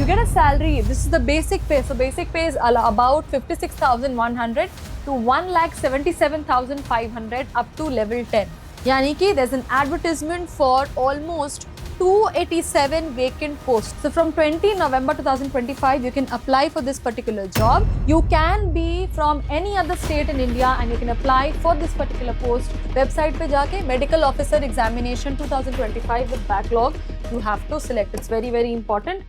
you get a salary. This is the basic pay. So basic pay is about 56,100 to 1,77,500 up to level 10. Yani ki there's an advertisement for almost 287 vacant posts. So from 20 November 2025, you can apply for this particular job. You can be from any other state in India and you can apply for this particular post. Website pe jaake medical officer examination 2025 with backlog. You have to select. It's very, very important.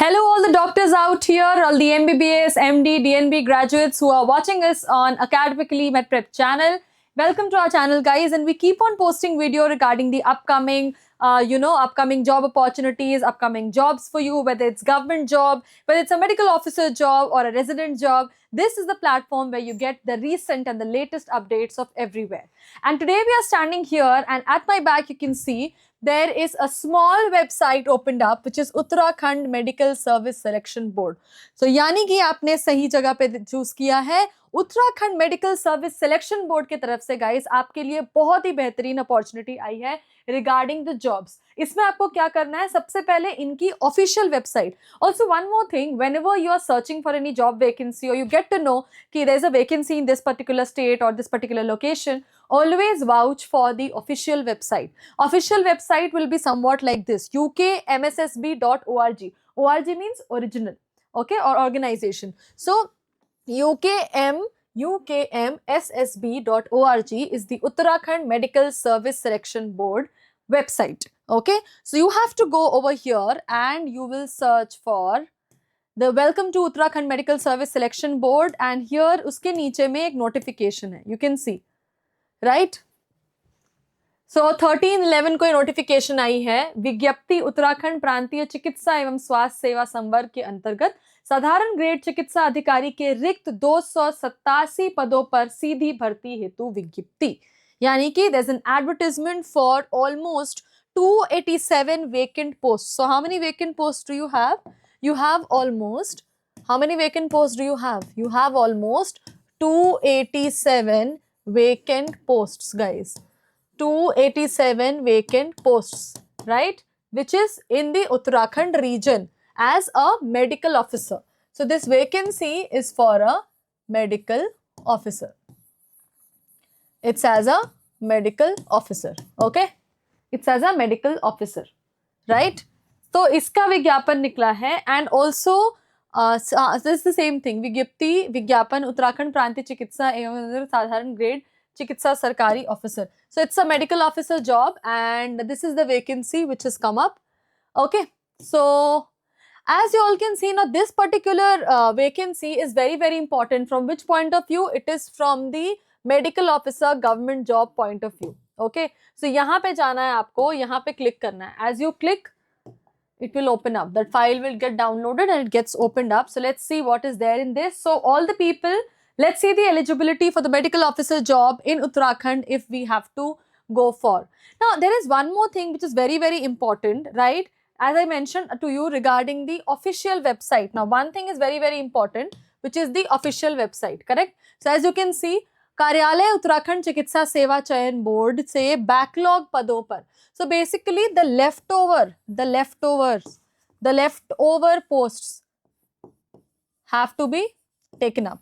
Hello all the doctors out here, all the MBBS, MD, DNB graduates who are watching us on Academically MedPrep channel. Welcome to our channel guys, and we keep on posting video regarding the upcoming upcoming job opportunities, upcoming jobs for you, whether it's government job, whether it's a medical officer job or a resident job. This is the platform where you get the recent and the latest updates of everywhere. And today we are standing here, and at my back you can see there is a small website opened up which is Uttarakhand Medical Service Selection Board. So यानी कि आपने सही जगह पे choose किया है. Uttarakhand medical service selection board की तरफ से गाइस आपके लिए बहुत ही बेहतरीन अपॉर्चुनिटी आई है रिगार्डिंग द जॉब्स. इसमें आपको क्या करना है, सबसे पहले इनकी official website. Also one more thing, whenever you are searching for any job vacancy or you get to know कि there is a vacancy in this particular state or this particular location, always vouch for the official website. Official website will be somewhat like this: ukmssb.org. org means original, okay, or organization. So ukmssb.org is the Uttarakhand Medical Service Selection Board website. Okay, so you have to go over here and you will search for the Welcome to Uttarakhand Medical Service Selection Board, and here uske niche mein ek notification hai, you can see, right? So 13/11 को notification आई है. विज्ञप्ति उत्तराखंड प्रांतीय चिकित्सा एवं स्वास्थ्य सेवा संवर्ग के अंतर्गत साधारण ग्रेड चिकित्सा अधिकारी के रिक्त 287 पदों पर सीधी भर्ती हेतु विज्ञप्ति. यानी कि there's an advertisement for almost 287 vacant posts. So how many vacant posts do you have? You have almost, how many vacant posts do you have? You have almost 287 vacant posts guys. 287 vacant posts, right? Which is in the Uttarakhand region as a medical officer. So this vacancy is for a medical officer. It's as a medical officer, okay? It's as a medical officer, right? तो इसका विज्ञापन निकला है, and also this is the same thing. विज्ञप्ति विज्ञापन उत्तराखंड प्रांतीय चिकित्सा एवं साधारण ग्रेड चिकित्सा सरकारी officer. So it's a medical officer job, and this is the vacancy which has come up. Okay, so as you all can see now, this particular vacancy is very, very important. From which point of view? It is from the medical officer government job point of view. Okay, so यहाँ पे जाना है आपको, यहाँ पे click करना है. As you click, it will open up. That file will get downloaded and it gets opened up. So let's see what is there in this. So all the people, let's see the eligibility for the medical officer job in Uttarakhand if we have to go for. Now, there is one more thing which is very, very important, right? As I mentioned to you regarding the official website. Now, one thing is very, very important, which is the official website, correct? So, as you can see, कार्यालय उत्तराखंड चिकित्सा सेवा चयन board से backlog पदों पर. So, basically the leftover posts have to be taken up.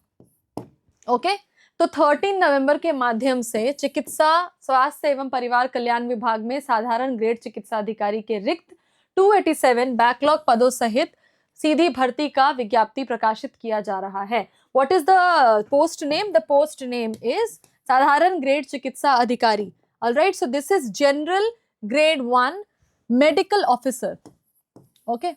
Okay तो 13 नवंबर के माध्यम से चिकित्सा स्वास्थ्य एवं परिवार कल्याण विभाग में साधारण ग्रेड चिकित्सा अधिकारी के रिक्त 287 बैकलॉग पदों सहित सीधी भर्ती का विज्ञप्ति प्रकाशित किया जा रहा है. What is the post name? The post name is साधारण ग्रेड चिकित्सा अधिकारी. Alright, so this is general grade 1 medical officer. Okay,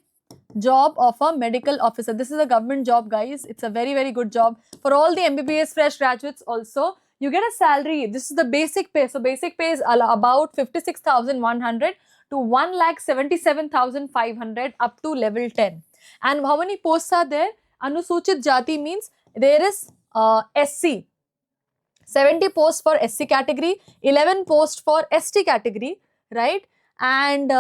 job of a medical officer. This is a government job guys. It's a very, very good job for all the MBBS fresh graduates. Also you get a salary. This is the basic pay. So basic pay is about 56,100 to 1,77,500 up to level 10. And how many posts are there? Anusuchit Jati means there is SC. 70 posts for SC category, 11 posts for ST category, right? And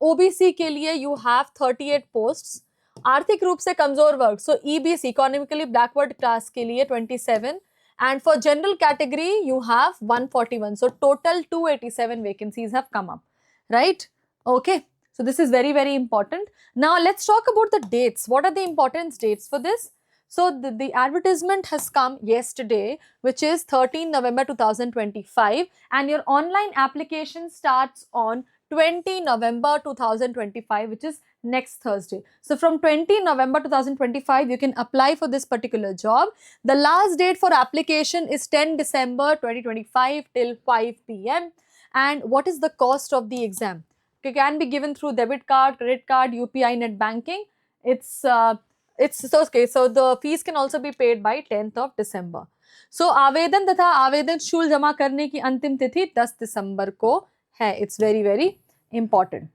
OBC के लिए you have 38 posts. आर्थिक रूप से कमजोर वर्ग, so EBC, economically backward class के लिए 27, and for general category you have 141. So total 287 vacancies have come up, right? Okay, so this is very, very important. Now let's talk about the dates. What are the important dates for this? So the advertisement has come yesterday, which is 13 November 2025, and your online application starts on 20 November 2025, which is next Thursday. So from 20 November 2025, you can apply for this particular job. The last date for application is 10 December 2025 till 5 p.m. And what is the cost of the exam? It can be given through debit card, credit card, UPI, net banking. It's so okay. So the fees can also be paid by 10th of December. So आवेदन तथा आवेदन शुल्क जमा करने की अंतिम तिथि 10 दिसंबर को है. It's very, very important.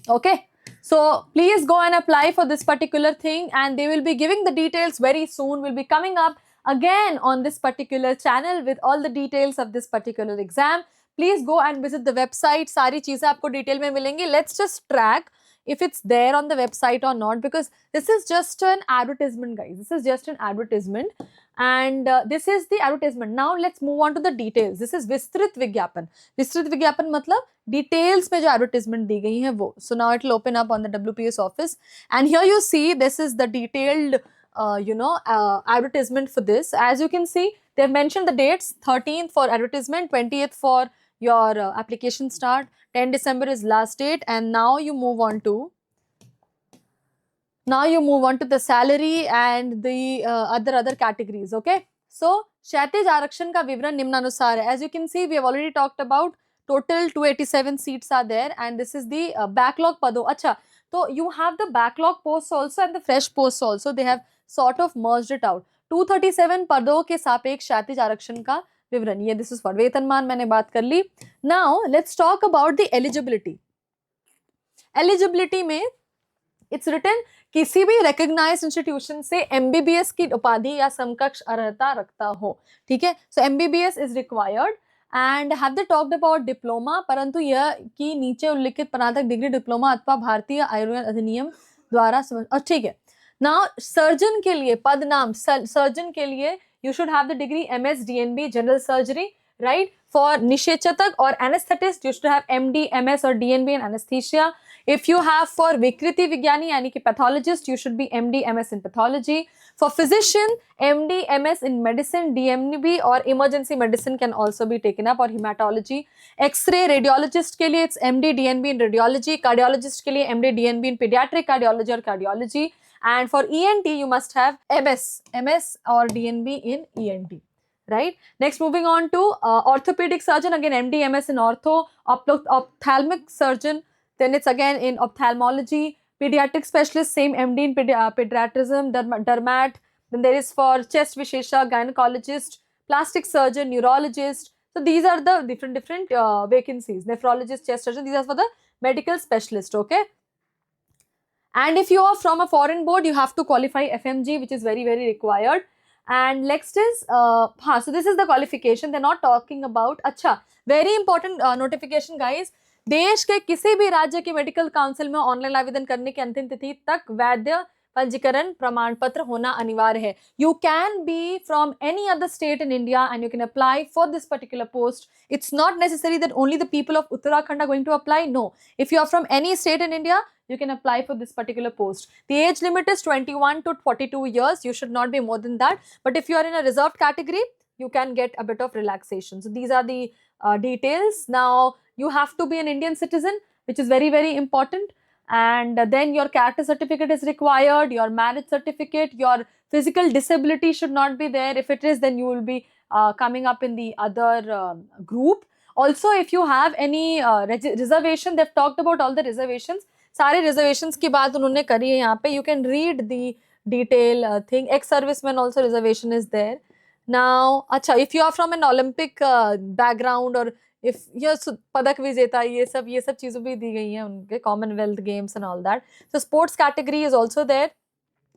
Okay. So please go and apply for this particular thing, and they will be giving the details very soon. Will be coming up again on this particular channel with all the details of this particular exam. Please go and visit the website. सारी चीजें आपको detail में मिलेंगी. Let's just track if it's there on the website or not, because this is just an advertisement, guys. This is just an advertisement, and this is the advertisement. Now let's move on to the details. This is विस्तृत विज्ञापन. विस्तृत विज्ञापन मतलब details में जो advertisement दी गई है वो. So now it will open up on the WPS office, and here you see this is the detailed advertisement for this. As you can see, they have mentioned the dates: 13th for advertisement, 20th for your application start, 10 December is last date, and now you move on to the salary and the other categories. Okay, so क्षैतिज आरक्षण का विवरण निम्नानुसार है. As you can see, we have already talked about total 287 seats are there, and this is the backlog पदों. अच्छा, तो you have the backlog posts also and the fresh posts also. They have sort of merged it out. 237 पदों के सापेक्ष क्षैतिज आरक्षण का विवरण. ये दिस इज फॉर वेतनमान मैंने बात कर ली. Now let's talk about the eligibility. Eligibility में इट्स रिटन किसी भी रिकॉग्नाइज्ड इंस्टीट्यूशन से एमबीबीएस की उपाधि या समकक्ष अर्हता रखता हो. ठीक है, so MBBS is required. And have they talked about diploma, परंतु यह कि नीचे उल्लिखित स्नातक डिग्री, डिप्लोमा अथवा भारतीय आयुर्वेद अधिनियम द्वारा ठीक है. नाउ सर्जन के लिए पद नाम, सर्जन के लिए you should have the degree MS DNB general surgery, right? For निषेचक or anesthetist you should have MD MS or DNB in anesthesia. If you have for विकृति विज्ञानी यानी कि pathologist, you should be MD MS in pathology. For physician, MD MS in medicine, DNB or emergency medicine can also be taken up, or hematology. X-ray radiologist के लिए it's MD DNB in radiology. Cardiologist के लिए MD DNB in pediatric cardiology or cardiology. And for ENT, you must have MS or DNB in ENT, right? Next, moving on to orthopedic surgeon, again MD MS in ortho. Ophthalmic surgeon, then it's again in ophthalmology. Pediatric specialist, same MD in pediatrician, dermat. Then there is for chest vishesha, gynecologist, plastic surgeon, neurologist. So these are the different vacancies. Nephrologist, chest surgeon, these are for the medical specialist, okay? And if you are from a foreign board, you have to qualify FMG, which is very, very required. And next is, so this is the qualification. They're not talking about, अच्छा, very important notification, guys. देश के किसी भी राज्य के medical council में online आवेदन करने की अंतिम तिथि तक वैध पंजीकरण प्रमाण पत्र होना अनिवार्य है. You can be from any other state in India and you can apply for this particular post. It's not necessary that only the people of Uttarakhand are going to apply. No, if you are from any state in India, you can apply for this particular post. The age limit is 21 to 42 years. You should not be more than that. But if you are in a reserved category, you can get a bit of relaxation. So these are the details. Now you have to be an Indian citizen, which is very, very important. And then your character certificate is required, your marriage certificate, your physical disability should not be there. If it is, then you will be coming up in the other group. Also, if you have any reservation, they've talked about all the reservations. सारे reservations की बात उन्होंने करी है यहाँ पे. You can read the detail thing. Ex-serviceman also reservation is there. Now, अच्छा, if you are from an Olympic background or if ये पदक विजेता, ये सब चीज़ें भी दी गई हैं उनके, Commonwealth Games and all that. So sports category is also there.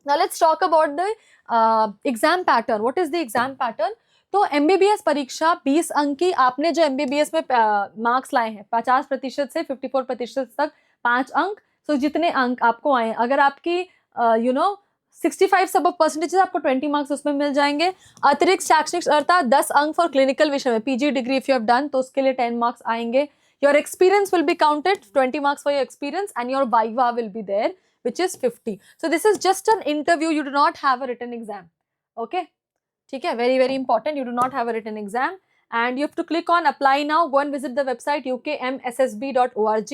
Now let's talk about the exam pattern. What is the exam pattern? तो MBBS परीक्षा 20 अंक की, आपने जो MBBS में मार्क्स लाए हैं 50% से 54% तक 5 अंक. So जितने अंक आपको आए, अगर आपकी 65 सब परसेंटेज आपको 20 मार्क्स उसमें मिल जाएंगे। अतिरिक्त शैक्षणिक अर्हता 10 अंक फॉर क्लिनिकल विषय में, PG degree if you have done तो उसके लिए 10 मार्क्स आएंगे। Your experience will be counted, 20 marks for your experience, and your viva will be there which is 50. So this is just an interview, you do not have a written exam. Okay, ठीक है, very very important, you do not have a written exam, and you have to click on apply now. Go and visit the website ukmssb.org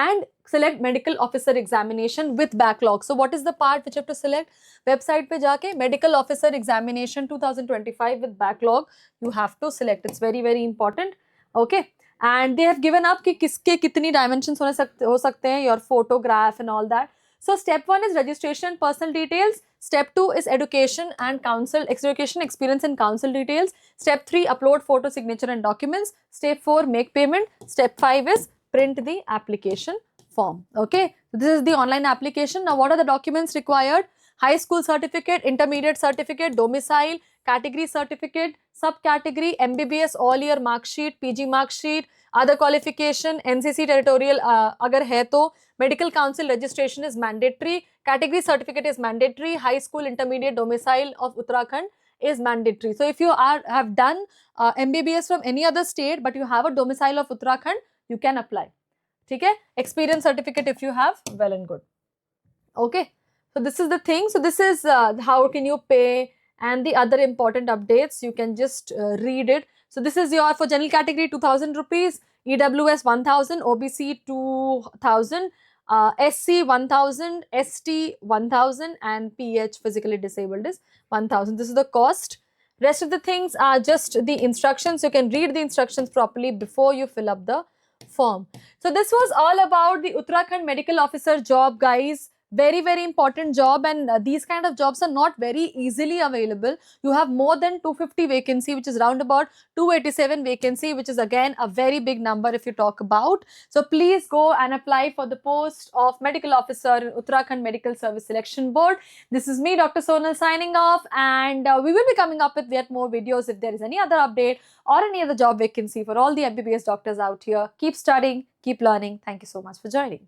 and select medical officer examination with backlog. So what is the part which you have to select? Website पे जाके medical officer examination 2025 with backlog you have to select. It's very very important. Okay, and they have given up कि किसके कितनी dimensions हो सकते हैं, your photograph and all that. So step 1 is registration, personal details. Step 2 is education and council, education, experience and council details. Step 3, upload photo, signature and documents. Step 4, make payment. Step 5 is print the application form. Okay, so this is the online application. Now what are the documents required? High school certificate, intermediate certificate, domicile, category certificate, subcategory, MBBS all year mark sheet, PG mark sheet, other qualification, NCC territorial अगर है तो, medical council registration is mandatory, category certificate is mandatory, high school intermediate domicile of Uttarakhand is mandatory. So if you have done MBBS from any other state but you have a domicile of Uttarakhand, you can apply. ठीक है, experience certificate if you have, well and good. Okay, so this is the thing. So this is how can you pay and the other important updates. You can just read it. So this is your, for general category 2000 rupees, EWS 1000, OBC 2000, SC 1000, ST 1000 and PH physically disabled is 1000. This is the cost. Rest of the things are just the instructions. You can read the instructions properly before you fill up the form. So this was all about the Uttarakhand medical officer job, guys. Very very important job, and these kind of jobs are not very easily available. You have more than 250 vacancy, which is round about 287 vacancy, which is again a very big number if you talk about. So please go and apply for the post of medical officer in Uttarakhand Medical Service Selection Board. This is me, Dr. Sonal, signing off, and we will be coming up with yet more videos if there is any other update or any other job vacancy for all the MBBS doctors out here. Keep studying, keep learning. Thank you so much for joining.